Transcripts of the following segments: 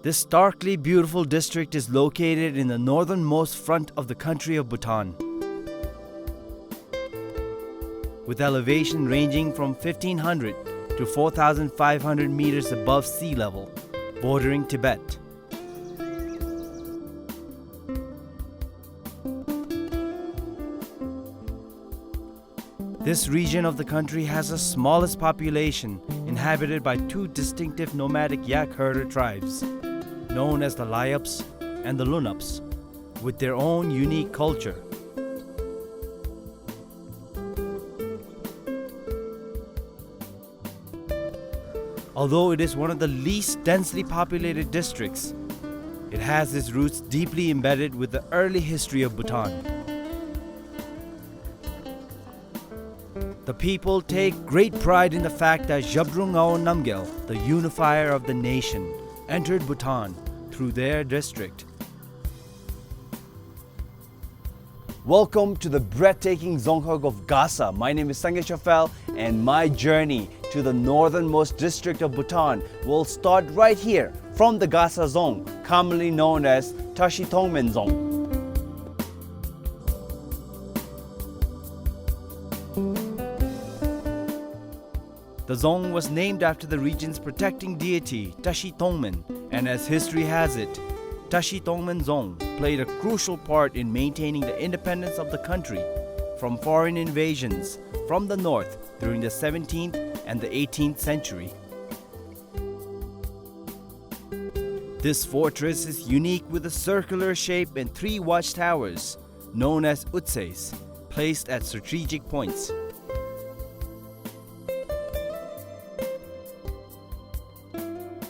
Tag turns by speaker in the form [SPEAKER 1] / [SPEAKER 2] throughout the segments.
[SPEAKER 1] This starkly beautiful district is located in the northernmost front of the country of Bhutan, with elevation ranging from 1500 to 4500 meters above sea level, bordering Tibet. This region of the country has the smallest population, inhabited by two distinctive nomadic yak herder tribes, known as the Layups and the Lunups, with their own unique culture. Although it is one of the least densely populated districts, it has its roots deeply embedded with the early history of Bhutan. The people take great pride in the fact that Zhabdrung Ngawang Namgyal, the unifier of the nation, entered Bhutan through their district. Welcome to the breathtaking Dzonghag of Gasa. My name is Sangye Choiphel, and my journey to the northernmost district of Bhutan will start right here from the Gasa Dzong, commonly known as Snowman Run. The Dzong was named after the region's protecting deity, Tashi Tongmen, and as history has it, Tashi Tongmen Dzong played a crucial part in maintaining the independence of the country from foreign invasions from the north during the 17th and the 18th century. This fortress is unique with a circular shape and three watchtowers, known as utses, placed at strategic points.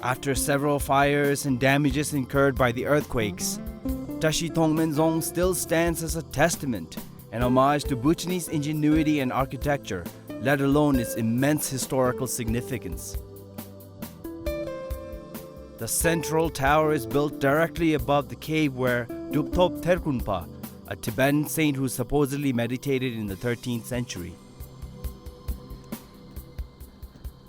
[SPEAKER 1] After several fires and damages incurred by the earthquakes, Tashi Tongmen Dzong still stands as a testament and homage to Bhutanese ingenuity and architecture, let alone its immense historical significance. The central tower is built directly above the cave where Duptop Terkunpa, a Tibetan saint who supposedly meditated in the 13th century.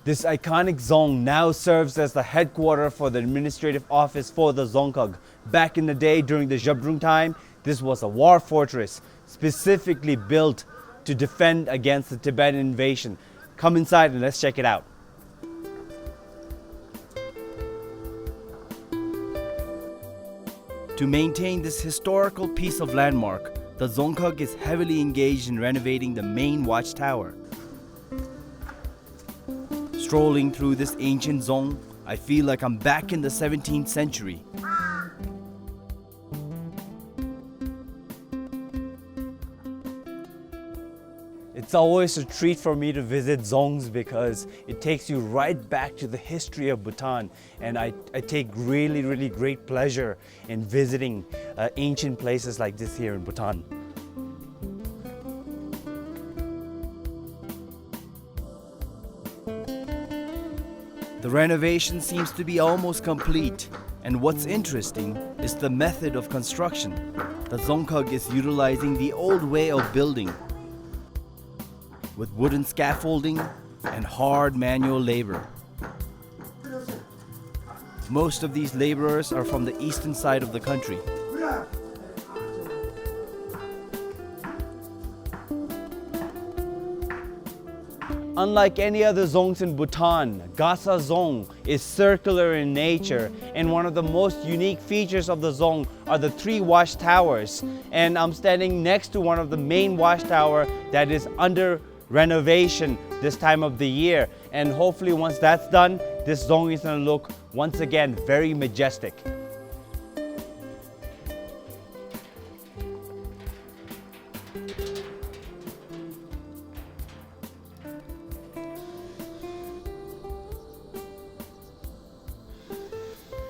[SPEAKER 1] This iconic Dzong now serves as the headquarters for the administrative office for the Dzongkhag. Back in the day, during the Zhabdrung time, this was a war fortress specifically built to defend against the Tibetan invasion. Come inside and let's check it out. To maintain this historical piece of landmark, the Dzongkhag is heavily engaged in renovating the main watchtower. Strolling through this ancient Dzong, I feel like I'm back in the 17th century. It's always a treat for me to visit Dzongs because it takes you right back to the history of Bhutan, and I take really great pleasure in visiting ancient places like this here in Bhutan. The renovation seems to be almost complete, and what's interesting is the method of construction. The Dzongkhag is utilizing the old way of building, with wooden scaffolding and hard manual labor. Most of these laborers are from the eastern side of the country. Unlike any other Dzongs in Bhutan, Gasa Dzong is circular in nature, and one of the most unique features of the Dzong are the three watchtowers. And I'm standing next to one of the main watchtower that is under renovation this time of the year. And hopefully once that's done, this Dzong is going to look once again very majestic.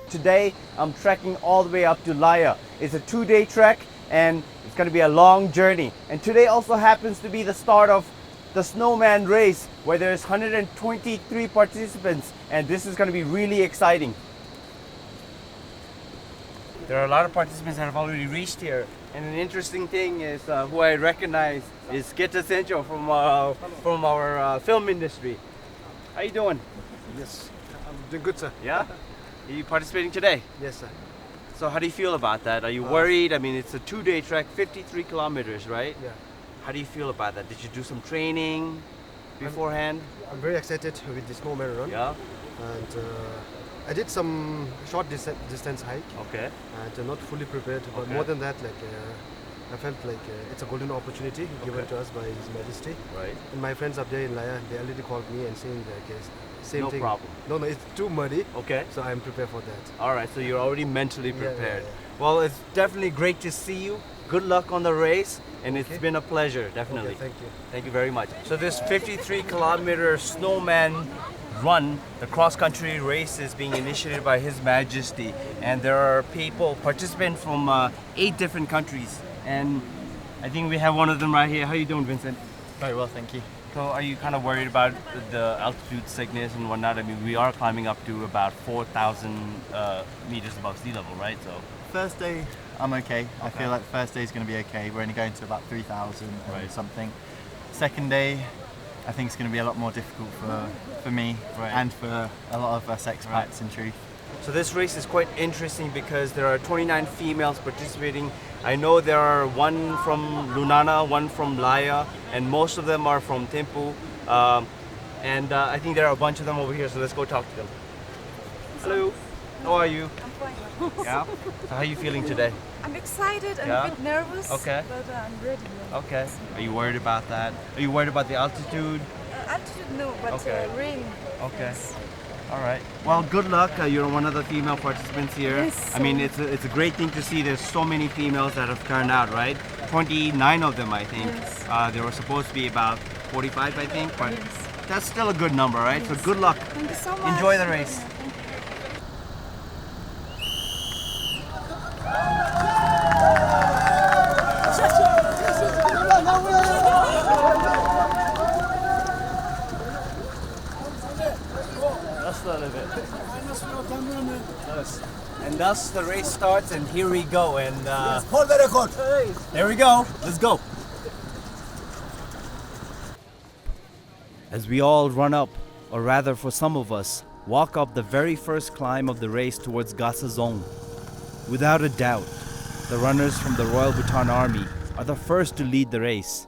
[SPEAKER 1] Today, I'm trekking all the way up to Laya. It's a 2-day trek and it's going to be a long journey. And today also happens to be the start of the Snowman race, where there's 123 participants, and this is going to be really exciting. There are a lot of participants that have already reached here, and an interesting thing is who I recognize is Gasa Dzong from our film industry. How you doing?
[SPEAKER 2] Yes, I'm doing good, sir.
[SPEAKER 1] Yeah? Are you participating today?
[SPEAKER 2] Yes, sir.
[SPEAKER 1] So how do you feel about that? Are you worried? I mean, it's a 2-day trek, 53 kilometers, right?
[SPEAKER 2] Yeah.
[SPEAKER 1] How do you feel about that? Did you do some training beforehand?
[SPEAKER 2] I'm very excited with the Snowman Run.
[SPEAKER 1] Yeah.
[SPEAKER 2] And I did some short distance hike.
[SPEAKER 1] Okay.
[SPEAKER 2] And not fully prepared, but
[SPEAKER 1] Okay.
[SPEAKER 2] more than that, like I felt like it's a golden opportunity given to us by His Majesty.
[SPEAKER 1] Right.
[SPEAKER 2] And my friends up there in Laya, they already called me and saying that same
[SPEAKER 1] No
[SPEAKER 2] thing.
[SPEAKER 1] problem.
[SPEAKER 2] No, it's too muddy.
[SPEAKER 1] Okay.
[SPEAKER 2] So I'm prepared for that.
[SPEAKER 1] All right. So you're already mentally
[SPEAKER 2] Yeah, yeah,
[SPEAKER 1] prepared.
[SPEAKER 2] yeah.
[SPEAKER 1] Well, it's definitely great to see you. Good luck on the race, and it's been a pleasure, definitely.
[SPEAKER 2] Okay, thank you.
[SPEAKER 1] Thank you very much. So this 53-kilometer Snowman Run, the cross-country race, is being initiated by His Majesty, and there are participants from 8 different countries, and I think we have one of them right here. How are you doing, Vincent?
[SPEAKER 3] Very well, thank you.
[SPEAKER 1] So are you kind of worried about the altitude sickness and whatnot? I mean, we are climbing up to about 4,000 meters above sea level, right? So
[SPEAKER 3] First day, I'm okay. I feel like the first day is going to be okay. We're only going to about 3,000
[SPEAKER 1] Right.
[SPEAKER 3] or something. Second day, I think it's going to be a lot more difficult for me
[SPEAKER 1] Right.
[SPEAKER 3] and for a lot of us expats in truth.
[SPEAKER 1] So this race is quite interesting because there are 29 females participating. I know there are one from Lunana, one from Laya, and most of them are from Thimphu. And I think there are a bunch of them over here, so let's go talk to them. Hello, how are you?
[SPEAKER 4] I'm fine.
[SPEAKER 1] Yeah? So how are you feeling today?
[SPEAKER 4] I'm excited and
[SPEAKER 1] Yeah?
[SPEAKER 4] a bit nervous,
[SPEAKER 1] Okay.
[SPEAKER 4] but I'm ready.
[SPEAKER 1] Okay. Are you worried about that? Are you worried about the altitude?
[SPEAKER 4] Altitude, no, but
[SPEAKER 1] Okay.
[SPEAKER 4] rain.
[SPEAKER 1] Okay.
[SPEAKER 4] yes.
[SPEAKER 1] All right. Well, good luck. You're one of the female participants here.
[SPEAKER 4] Yes,
[SPEAKER 1] I mean, it's a great thing to see. There's so many females that have turned out, right? 29 of them, I think.
[SPEAKER 4] Yes.
[SPEAKER 1] There were supposed to be about 45, I think, but
[SPEAKER 4] Yes.
[SPEAKER 1] that's still a good number, right? So
[SPEAKER 4] Yes.
[SPEAKER 1] good luck.
[SPEAKER 4] Thank you so much.
[SPEAKER 1] Enjoy the race. That's not of it. Yes. And thus the race starts, and here we go. And
[SPEAKER 5] Hold the record.
[SPEAKER 1] there we go. Let's go. As we all run up, or rather for some of us, walk up the very first climb of the race towards Gasa Dzong. Without a doubt, the runners from the Royal Bhutan Army are the first to lead the race.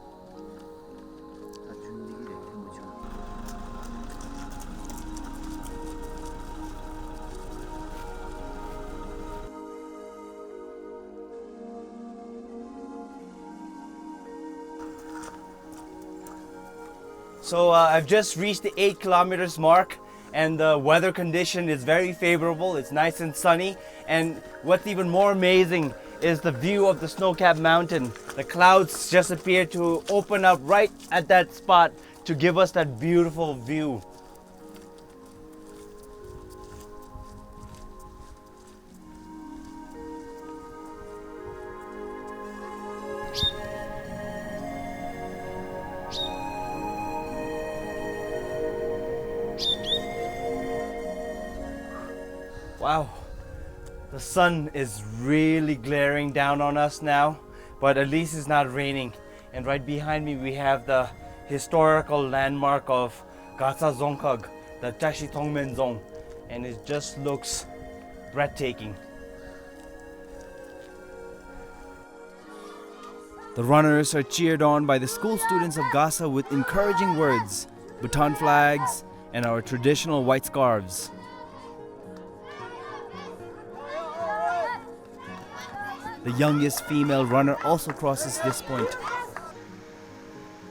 [SPEAKER 1] So I've just reached the 8 kilometers mark, and the weather condition is very favorable. It's nice and sunny, and what's even more amazing is the view of the snow-capped mountain. The clouds just appear to open up right at that spot to give us that beautiful view. Wow, the sun is really glaring down on us now, but at least it's not raining. And right behind me we have the historical landmark of Gasa Dzong, the Snowman Run, and it just looks breathtaking. The runners are cheered on by the school students of Gasa with encouraging words, Bhutan flags, and our traditional white scarves. The youngest female runner also crosses this point.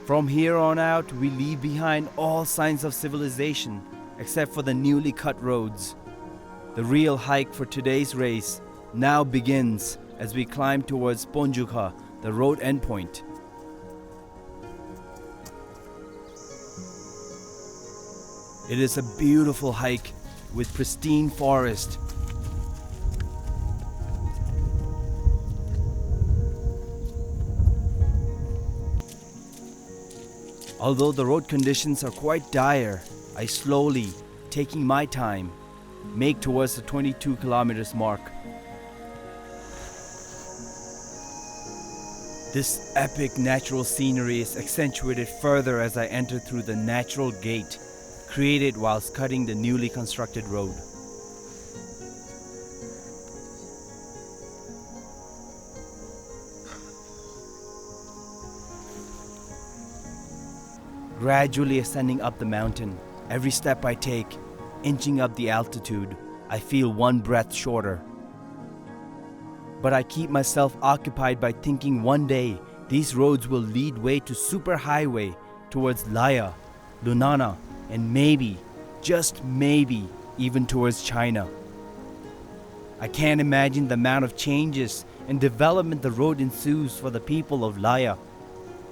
[SPEAKER 1] From here on out, we leave behind all signs of civilization, except for the newly cut roads. The real hike for today's race now begins as we climb towards Ponjukha, the road endpoint. It is a beautiful hike with pristine forest. Although the road conditions are quite dire, I slowly, taking my time, make towards the 22 kilometers mark. This epic natural scenery is accentuated further as I enter through the natural gate created whilst cutting the newly constructed road. gradually ascending up the mountain. Every step I take, inching up the altitude, I feel one breath shorter. But I keep myself occupied by thinking one day these roads will lead way to superhighway towards Laya, Lunana, and maybe, just maybe, even towards China. I can't imagine the amount of changes and development the road ensues for the people of Laya.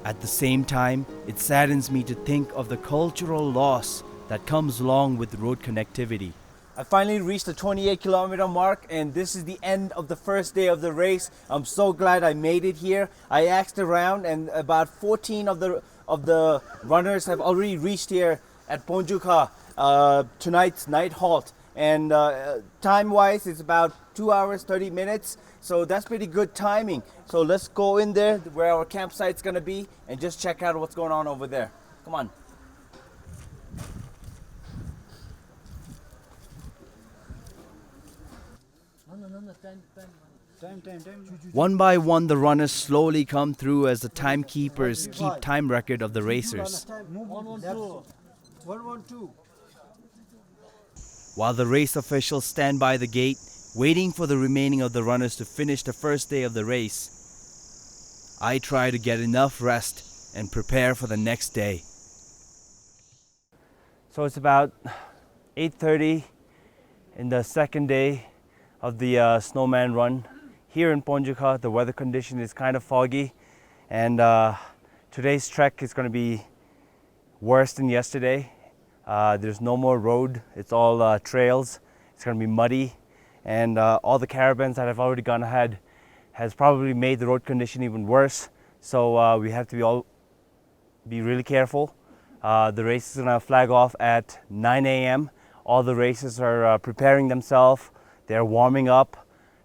[SPEAKER 1] At the same time, it saddens me to think of the cultural loss that comes along with road connectivity. I finally reached the 28-kilometer mark, and this is the end of the first day of the race. I'm so glad I made it here. I asked around, and about 14 of the runners have already reached here at Ponjuka, tonight's night halt. And time-wise, it's about 2 hours, 30 minutes. So that's pretty good timing. So let's go in there where our campsite's gonna be and just check out what's going on over there. Come on. One by one, the runners slowly come through as the timekeepers keep time record of the racers. While the race officials stand by the gate, waiting for the remaining of the runners to finish the first day of the race, I try to get enough rest and prepare for the next day. So it's about 8:30 in the second day of the Snowman Run. Here in Ponjuka, the weather condition is kind of foggy, and today's trek is going to be worse than yesterday. There's no more road, it's all trails. It's going to be muddy, and all the caravans that have already gone ahead has probably made the road condition even worse. So we have to be really careful. The race is going to flag off at 9 a.m. All the racers are preparing themselves. They're warming up.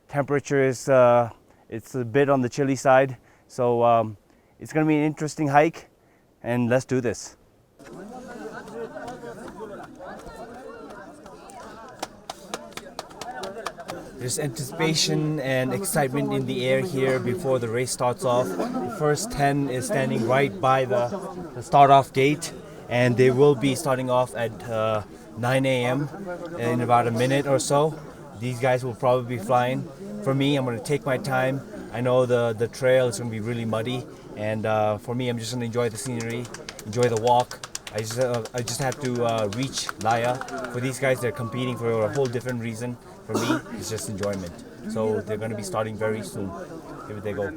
[SPEAKER 1] Temperature is it's a bit on the chilly side. So it's going to be an interesting hike, and let's do this. There's anticipation and excitement in the air here before the race starts off. The first 10 is standing right by the start-off gate, and they will be starting off at 9 a.m. in about a minute or so. These guys will probably be flying. For me, I'm going to take my time. I know the trail is going to be really muddy, and for me, I'm just going to enjoy the scenery, enjoy the walk. I just have to reach Laya. For these guys, they're competing for a whole different reason. For me, it's just enjoyment. So they're going to be starting very soon. Here they go.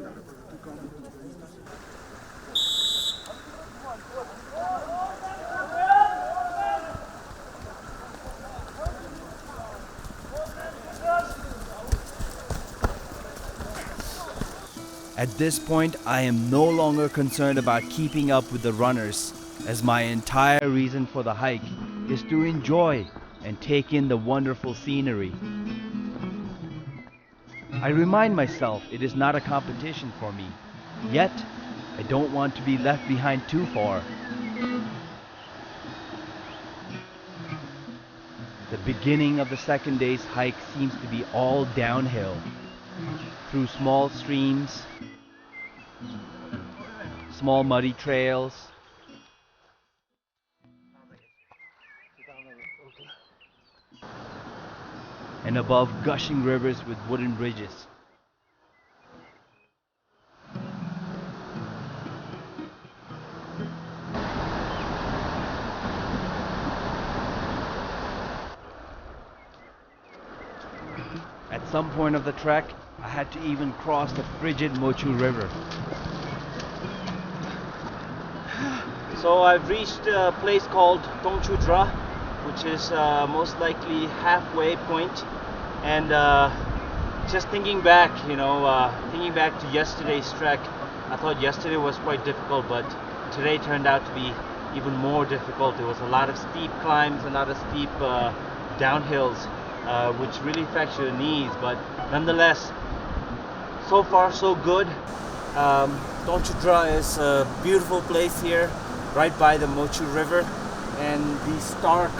[SPEAKER 1] At this point, I am no longer concerned about keeping up with the runners, as my entire reason for the hike is to enjoy and take in the wonderful scenery. I remind myself it is not a competition for me, yet I don't want to be left behind too far. The beginning of the second day's hike seems to be all downhill, through small streams, small muddy trails, and above gushing rivers with wooden bridges. At some point of the trek, I had to even cross the frigid Mochu River. So I've reached a place called Tongchudra, which is most likely halfway point. And just thinking back, thinking back to yesterday's trek, I thought yesterday was quite difficult, but today turned out to be even more difficult. There was a lot of steep climbs, a lot of steep downhills, which really affects your knees. But nonetheless, so far so good. Tongchudra is a beautiful place here, right by the Mochu River, and these stark,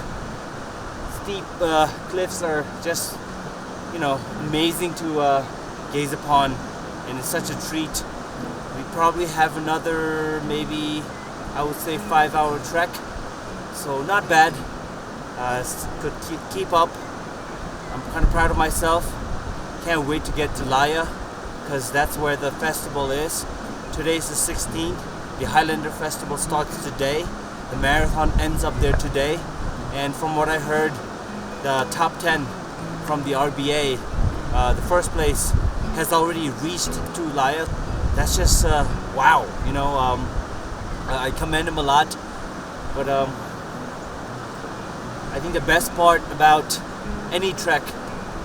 [SPEAKER 1] steep cliffs are just, amazing to gaze upon, and it's such a treat. We probably have another maybe I would say 5-hour trek. So not bad. Could keep up. I'm kind of proud of myself. Can't wait to get to Laya because that's where the festival is. Today's the 16th. The Highlander Festival starts today. The marathon ends up there today. And from what I heard, the top 10 from the RBA, the first place has already reached to Laya. That's just wow, you know. I commend him a lot, but I think the best part about any trek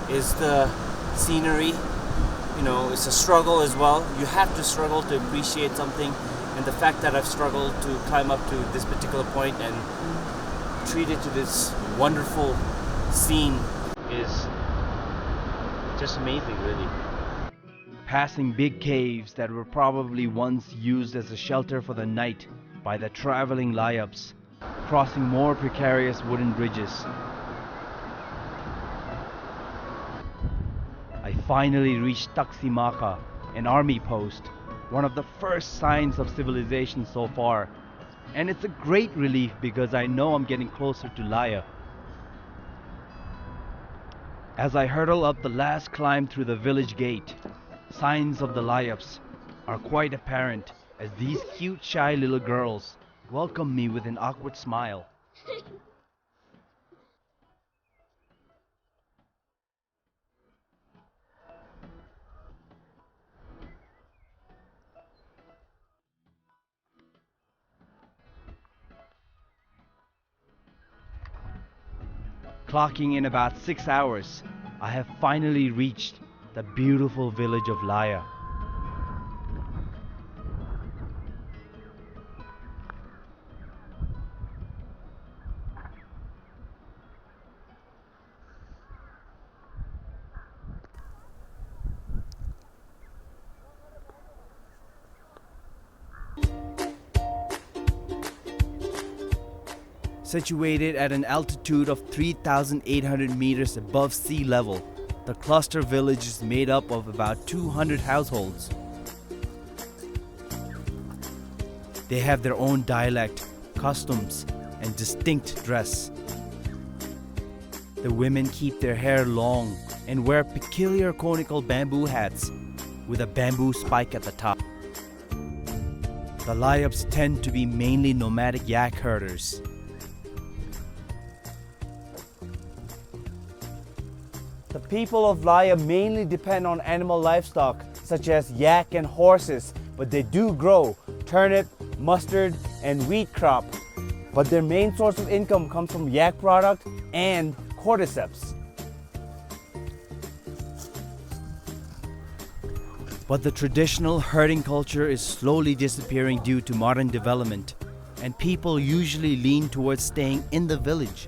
[SPEAKER 1] is the scenery. You know, it's a struggle as well. You have to struggle to appreciate something, and the fact that I've struggled to climb up to this particular point and treat it to this wonderful scene is just amazing, really. Passing big caves that were probably once used as a shelter for the night by the traveling Layups, crossing more precarious wooden bridges. I finally reached Taksimaka, an army post, one of the first signs of civilization so far. And it's a great relief because I know I'm getting closer to Laya. As I hurdle up the last climb through the village gate, signs of the Layups are quite apparent as these cute shy little girls welcome me with an awkward smile. Clocking in about 6 hours, I have finally reached the beautiful village of Laya. Situated at an altitude of 3,800 meters above sea level, the cluster village is made up of about 200 households. They have their own dialect, customs, and distinct dress. The women keep their hair long and wear peculiar conical bamboo hats with a bamboo spike at the top. The Layups tend to be mainly nomadic yak herders. The people of Laya mainly depend on animal livestock such as yak and horses, but they do grow turnip, mustard, and wheat crop. But their main source of income comes from yak product and cordyceps. But the traditional herding culture is slowly disappearing due to modern development, and people usually lean towards staying in the village,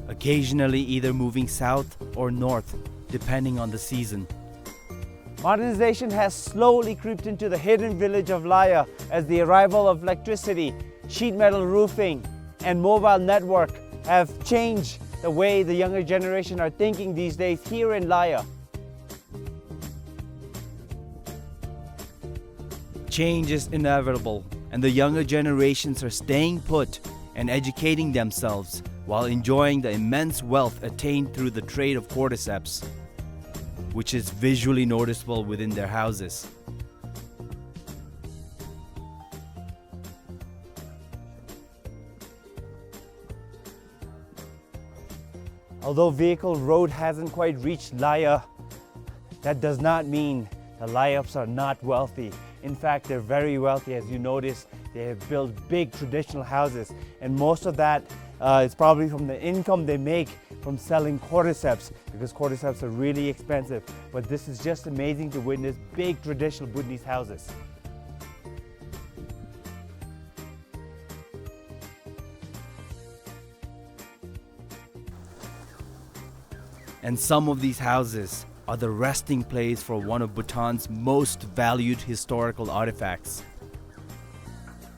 [SPEAKER 1] occasionally either moving south or north, depending on the season. Modernization has slowly creeped into the hidden village of Laya as the arrival of electricity, sheet metal roofing, and mobile network have changed the way the younger generation are thinking these days here in Laya. Change is inevitable, and the younger generations are staying put and educating themselves while enjoying the immense wealth attained through the trade of cordyceps, which is visually noticeable within their houses. Although vehicle road hasn't quite reached Laya, that does not mean the Layups are not wealthy. In fact, they're very wealthy. As you notice, they have built big traditional houses, and most of that is probably from the income they make from selling cordyceps, because cordyceps are really expensive. But this is just amazing to witness big traditional Buddhist houses. And some of these houses are the resting place for one of Bhutan's most valued historical artifacts.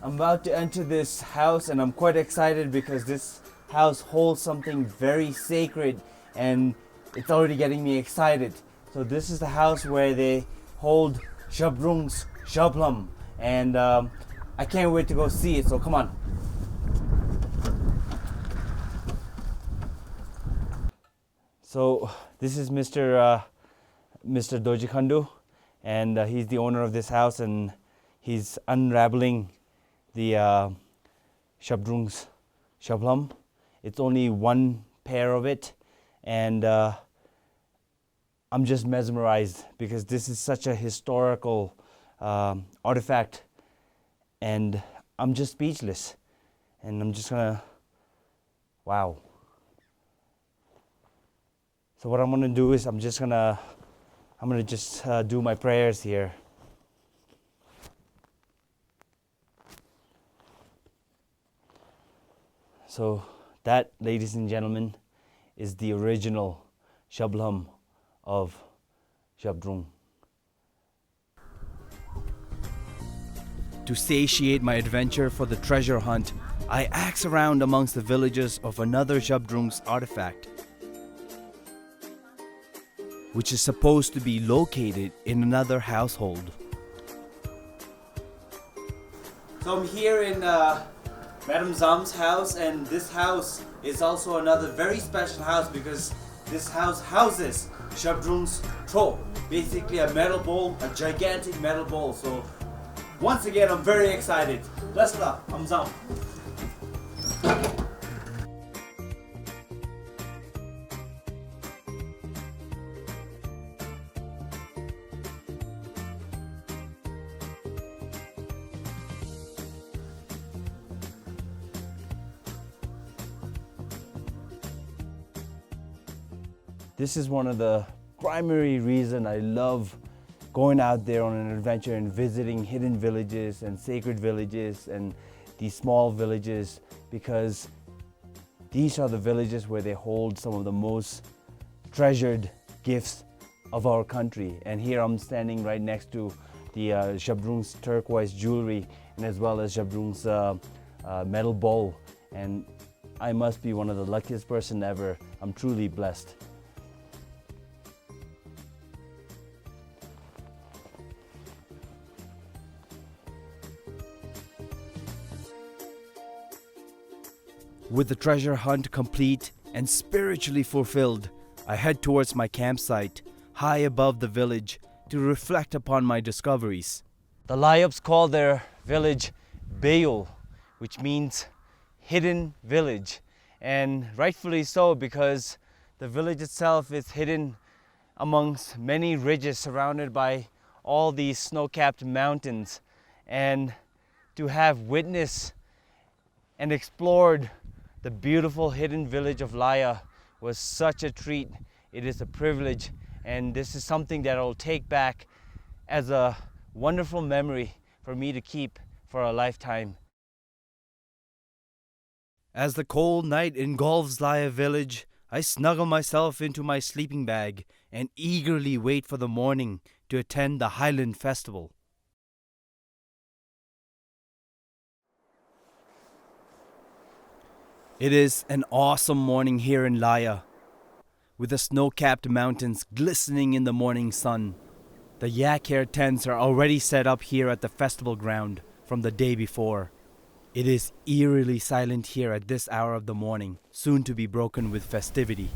[SPEAKER 1] I'm about to enter this house and I'm quite excited because this house holds something very sacred and it's already getting me excited. So this is the house where they hold Shabrung's Shablam, and I can't wait to go see it, so come on. So this is Mr. Doji Khandu, and he's the owner of this house, and he's unraveling the Shabdrung's Shablam. It's only one pair of it, and I'm just mesmerized because this is such a historical artifact, and I'm just speechless, and I'm just gonna, wow. So what I'm gonna do is I'm gonna just do my prayers here. So that, ladies and gentlemen, is the original Shablam of Shabdrung. To satiate my adventure for the treasure hunt, I axe around amongst the villages of another Shabdrung's artifact, which is supposed to be located in another household. So I'm here in Madam Zam's house, and this house is also another very special house because this house houses Shabdrung's tro, basically a metal bowl, a gigantic metal bowl. So once again, I'm very excited. Let's go, I'm Zam. This is one of the primary reasons I love going out there on an adventure and visiting hidden villages and sacred villages and these small villages, because these are the villages where they hold some of the most treasured gifts of our country. And here I'm standing right next to the Shabdrung's turquoise jewelry, and as well as Shabdrung's metal bowl. And I must be one of the luckiest person ever. I'm truly blessed. With the treasure hunt complete and spiritually fulfilled, I head towards my campsite, high above the village, to reflect upon my discoveries. The Layups call their village Bayul, which means hidden village. And rightfully so, because the village itself is hidden amongst many ridges surrounded by all these snow-capped mountains. And to have witnessed and explored the beautiful hidden village of Laya was such a treat. It is a privilege, and this is something that I'll take back as a wonderful memory for me to keep for a lifetime. As the cold night engulfs Laya village, I snuggle myself into my sleeping bag and eagerly wait for the morning to attend the Highland Festival. It is an awesome morning here in Laya, with the snow-capped mountains glistening in the morning sun. The yak hair tents are already set up here at the festival ground from the day before. It is eerily silent here at this hour of the morning, soon to be broken with festivity.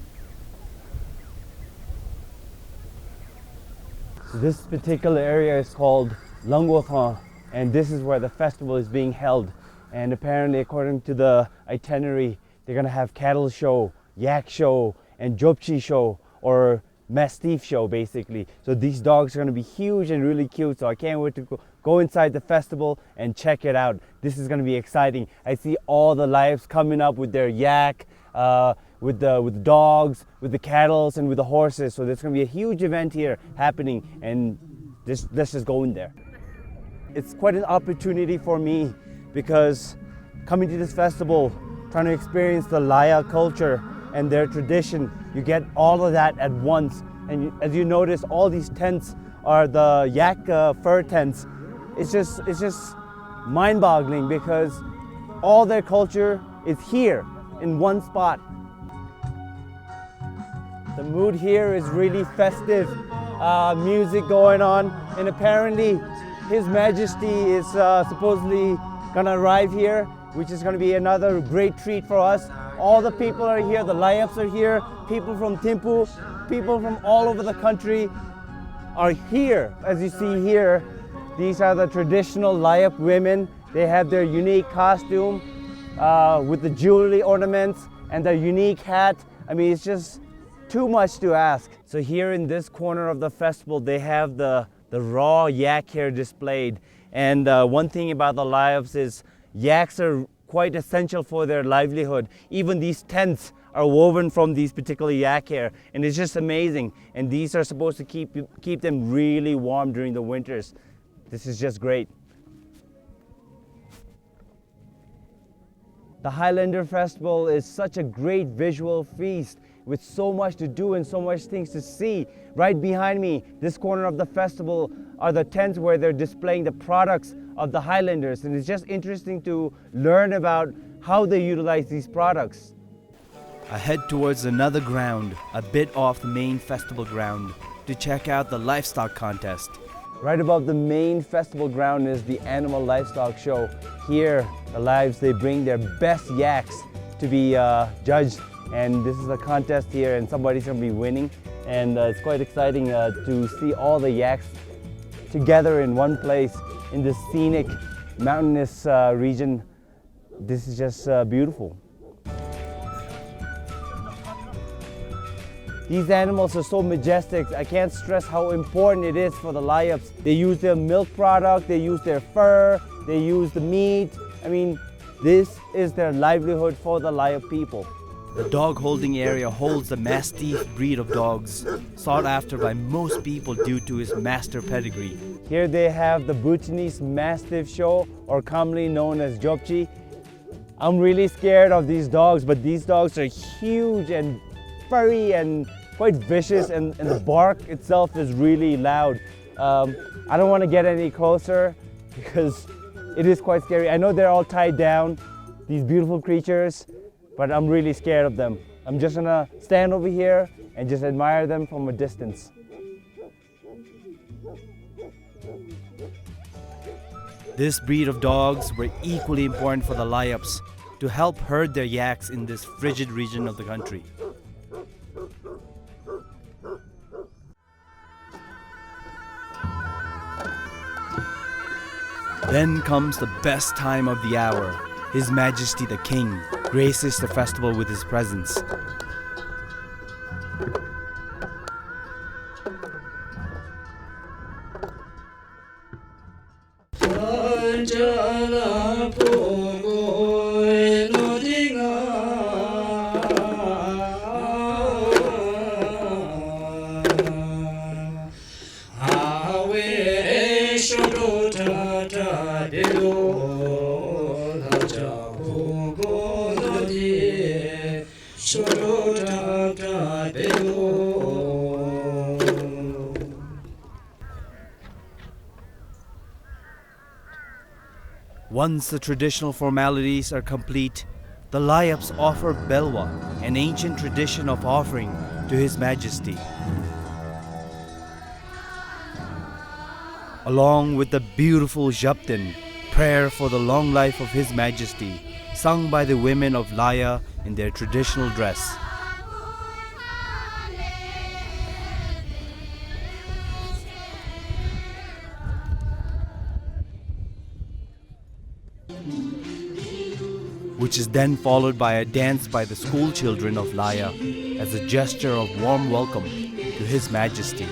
[SPEAKER 1] This particular area is called Langwakhan, and this is where the festival is being held. And apparently, according to the itinerary, they're gonna have cattle show, yak show, and jopchi show, or mastiff show basically. So these dogs are gonna be huge and really cute, so I can't wait to go inside the festival and check it out. This is gonna be exciting. I see all the lives coming up with their yak, with the dogs, with the cattle, and with the horses. So there's gonna be a huge event here happening, and let's just go in there. It's quite an opportunity for me, because coming to this festival, trying to experience the Laya culture and their tradition, you get all of that at once. And as you notice, all these tents are the yak fur tents. It's just mind-boggling, because all their culture is here in one spot. The mood here is really festive, music going on, and apparently His Majesty is supposedly gonna arrive here, which is gonna be another great treat for us. All the people are here, the Layups are here, people from Thimphu, people from all over the country are here. As you see here, these are the traditional Layup women. They have their unique costume with the jewelry ornaments and their unique hat. I mean, it's just too much to ask. So here in this corner of the festival, they have the raw yak hair displayed. And one thing about the Layups is yaks are quite essential for their livelihood. Even these tents are woven from these particular yak hair, and it's just amazing. And these are supposed to keep them really warm during the winters. This is just great. The Highlander Festival is such a great visual feast with so much to do and so much things to see. Right behind me, this corner of the festival, are the tents where they're displaying the products of the Highlanders, and it's just interesting to learn about how they utilize these products. I head towards another ground, a bit off the main festival ground, to check out the livestock contest. Right above the main festival ground is the animal livestock show. Here, the lives, they bring their best yaks to be judged, and this is a contest here, and somebody's gonna be winning. And it's quite exciting to see all the yaks together in one place in this scenic mountainous region. This is just beautiful. These animals are so majestic. I can't stress how important it is for the Layups. They use their milk product, they use their fur, they use the meat. I mean, this is their livelihood for the Layup people. The dog holding area holds the Mastiff breed of dogs, sought after by most people due to his master pedigree. Here they have the Bhutanese Mastiff show, or commonly known as Jopchi. I'm really scared of these dogs, but these dogs are huge and furry and quite vicious, and the bark itself is really loud. I don't want to get any closer because it is quite scary. I know they're all tied down, these beautiful creatures, but I'm really scared of them. I'm just gonna stand over here and just admire them from a distance. This breed of dogs were equally important for the Layups to help herd their yaks in this frigid region of the country. Then comes the best time of the hour. His Majesty the King graces the festival with his presence. Once the traditional formalities are complete, the Layups offer Belwa, an ancient tradition of offering to His Majesty. Along with the beautiful Japtin, prayer for the long life of His Majesty, sung by the women of Laya in their traditional dress. Which is then followed by a dance by the school children of Laya as a gesture of warm welcome to His Majesty.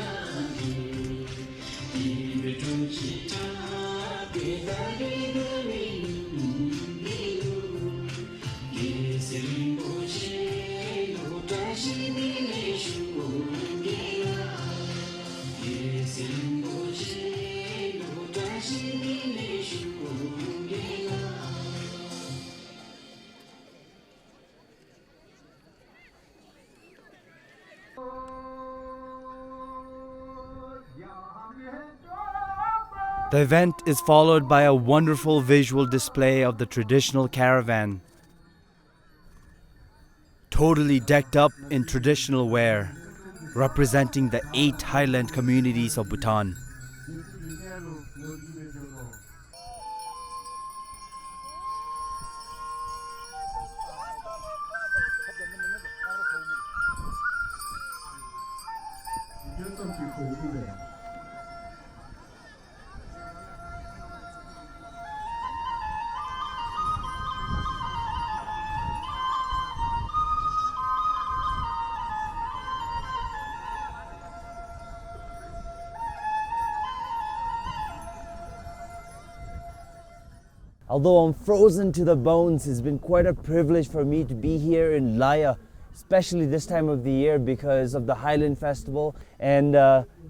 [SPEAKER 1] The event is followed by a wonderful visual display of the traditional caravan, totally decked up in traditional wear, representing the 8 highland communities of Bhutan. Although I'm frozen to the bones, it's been quite a privilege for me to be here in Laya, especially this time of the year because of the Highland Festival, and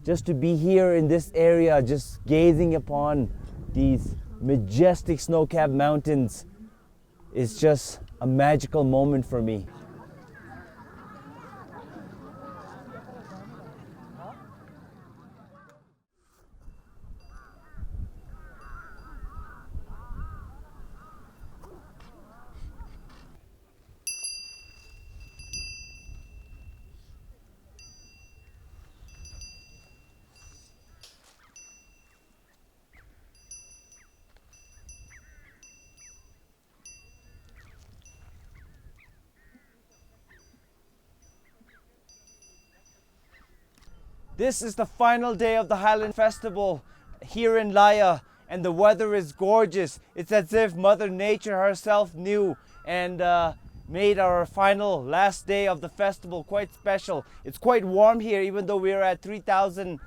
[SPEAKER 1] just to be here in this area, just gazing upon these majestic snow-capped mountains is just a magical moment for me. This is the final day of the Highland Festival here in Laya, and the weather is gorgeous. It's as if Mother Nature herself knew and made our final last day of the festival quite special. It's quite warm here, even though we're at 3,000,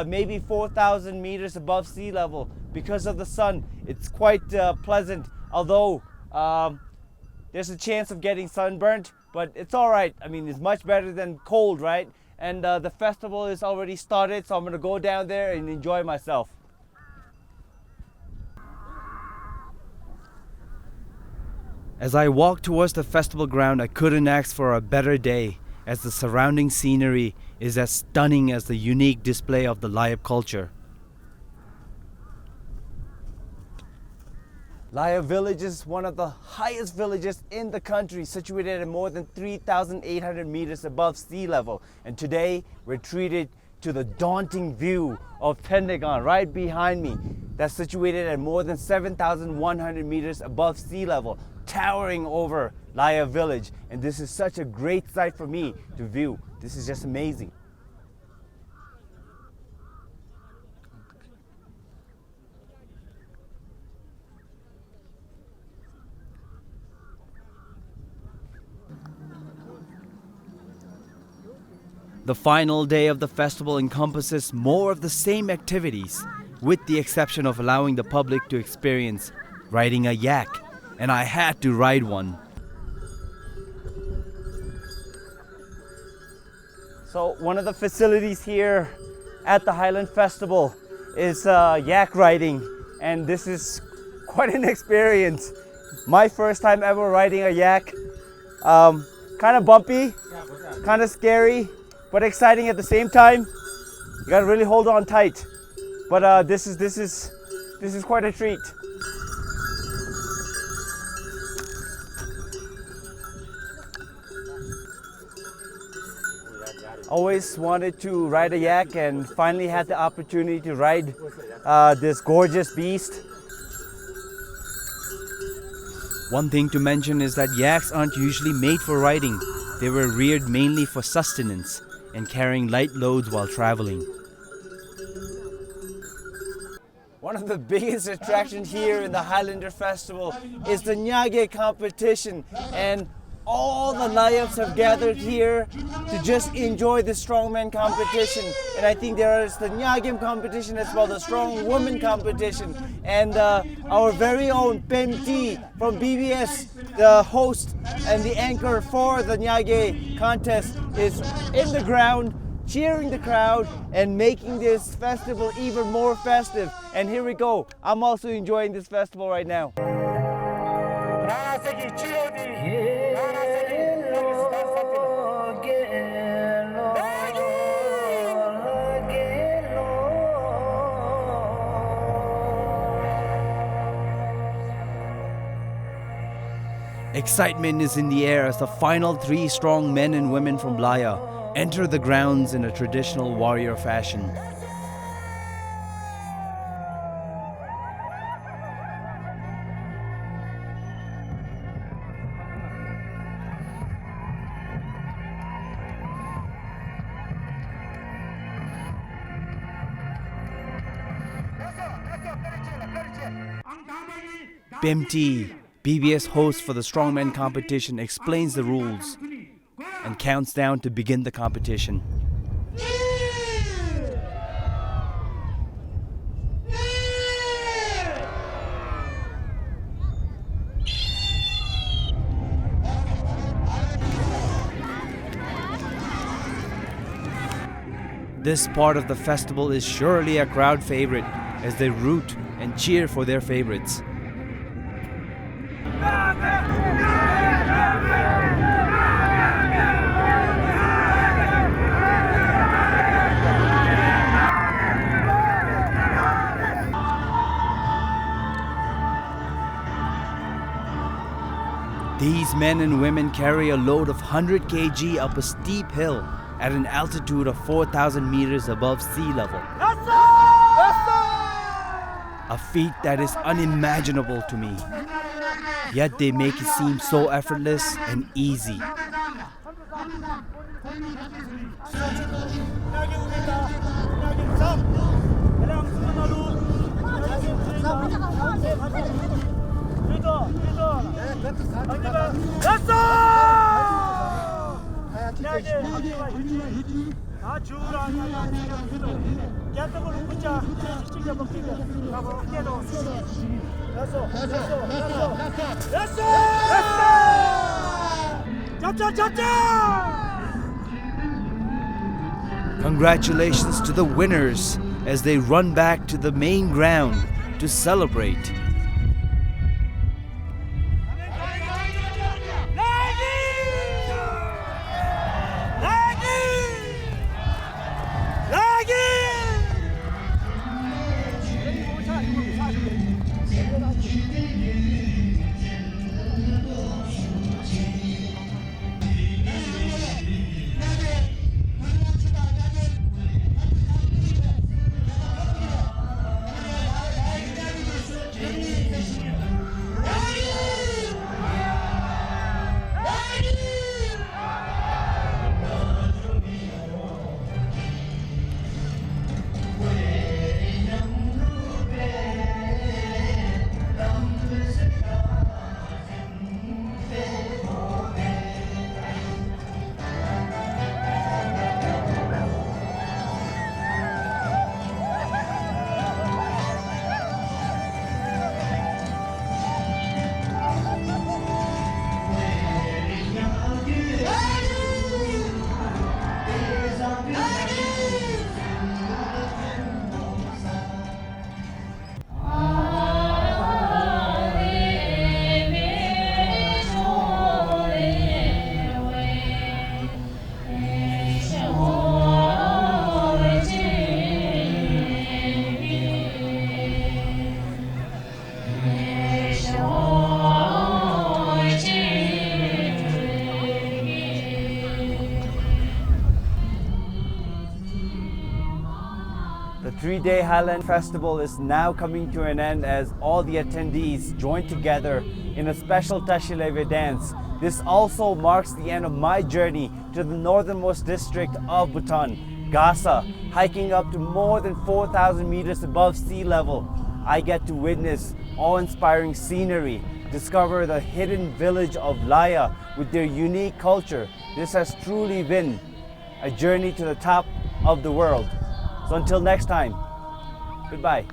[SPEAKER 1] maybe 4,000 meters above sea level. Because of the sun, it's quite pleasant, although there's a chance of getting sunburnt, but it's all right. I mean, it's much better than cold, right? And the festival is already started, so I'm gonna go down there and enjoy myself. As I walked towards the festival ground, I couldn't ask for a better day, as the surrounding scenery is as stunning as the unique display of the Laya culture. Laya village is one of the highest villages in the country, situated at more than 3,800 meters above sea level. And today we're treated to the daunting view of Pentagon right behind me, that's situated at more than 7,100 meters above sea level, towering over Laya village. And this is such a great sight for me to view. This is just amazing. The final day of the festival encompasses more of the same activities, with the exception of allowing the public to experience riding a yak, and I had to ride one. So one of the facilities here at the Highland Festival is yak riding, and this is quite an experience. My first time ever riding a yak. Kind of bumpy, kind of scary, but exciting at the same time. You gotta really hold on tight. But this is quite a treat. Always wanted to ride a yak and finally had the opportunity to ride this gorgeous beast. One thing to mention is that yaks aren't usually made for riding. They were reared mainly for sustenance and carrying light loads while traveling. One of the biggest attractions here in the Highlander Festival is the Sangye competition, and all the Layaks have gathered here to just enjoy the strongman competition. And I think there is the Sangye competition as well, the strong woman competition. And our very own Pemti from BBS, the host and the anchor for the Sangye contest, is in the ground, cheering the crowd and making this festival even more festive. And here we go. I'm also enjoying this festival right now. Excitement is in the air as the final 3 strong men and women from Laya enter the grounds in a traditional warrior fashion. Bimti, BBS host for the strongman competition, explains the rules and counts down to begin the competition. This part of the festival is surely a crowd favorite as they root and cheer for their favorites. These men and women carry a load of 100 kg up a steep hill at an altitude of 4,000 meters above sea level. A feat that is unimaginable to me. Yet they make it seem so effortless and easy. Congratulations to the winners as they run back to the main ground to celebrate. The 3-day Highland Festival is now coming to an end as all the attendees join together in a special Tashileve dance. This also marks the end of my journey to the northernmost district of Bhutan, Gasa, hiking up to more than 4,000 meters above sea level. I get to witness awe-inspiring scenery, discover the hidden village of Laya with their unique culture. This has truly been a journey to the top of the world. So until next time, goodbye.